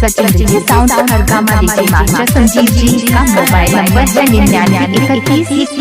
Sachin ji sound हरगामा DJ master Sanjeev ji का mobile number है 993131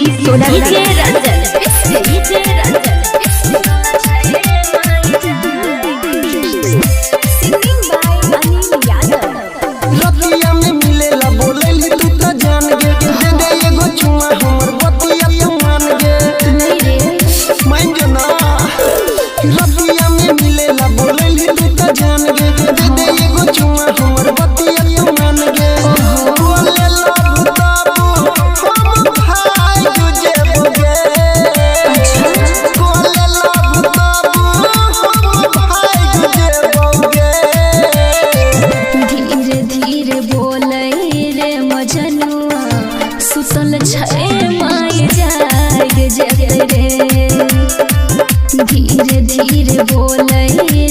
धीरे धीरे बोले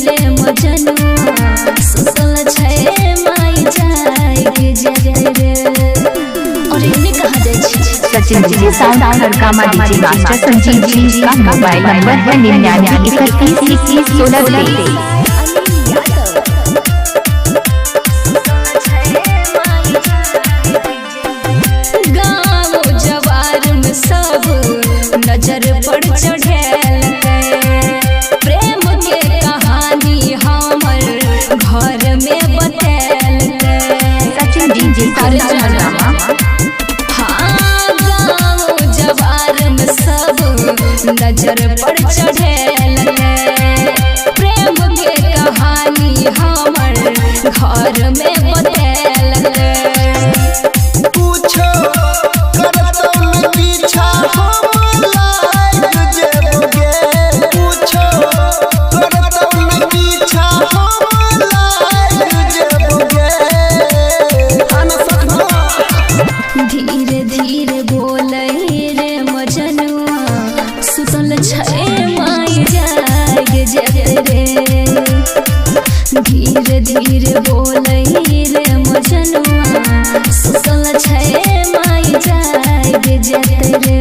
रे मजनुआ सुतल छै माई जागे जगे रे। और इन्हें कहा जाए Sachin ji sound हरगामा DJ master Sanjeev ji का मोबाइल नंबर है 99313116 नजर पड़ चढ़ेल प्रेम के कहानी हमर घर में बतेल सचिन जी हाँ गाँव जवार में सब नजर पड़ चढ़ेल प्रेम के कहानी हमर घर में बतेल धीरे धीरे बोले रे मजनुआ सुतल छै माई जागे जगे रे। धीरे धीरे बोले रे मजनुआ सुतल छै माई जागे जगे रे।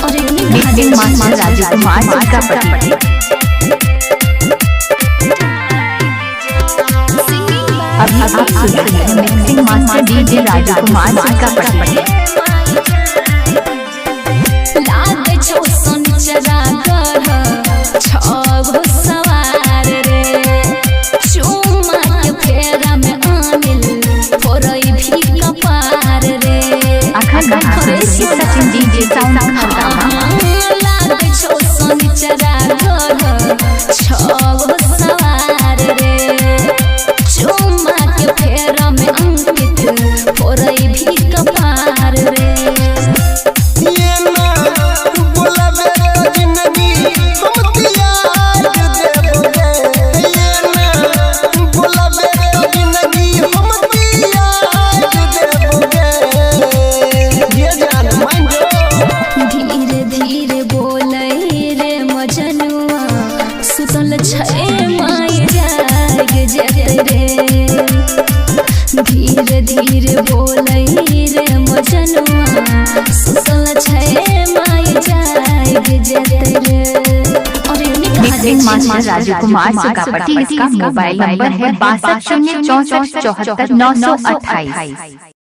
और इन्हें मास्टर राजकुमार जी का पति अभी आप सुन रहे हैं mixing master DJ Rajkumar ji का पति लागे छो संचरा कर छगो सवार रे चुमा के फेरा में आनिल फोरई भी कपार रे। सचिन डीजे साउंड हरगामा लागे छो संचरा कर छगो सवार रे चुमा के फेरा में अंकित फोरई भी कपार रे। धीरे धीरे बोले रे मजनुआ सुतल छै माई जागे जगे रे। धीरे धीरे बोले रे मजनुआ सुतल छै माई जागे जगे रे। और इन्हें मास्टर राजकुमार जी का पति इसका मोबाइल नंबर है 62 064 74 928।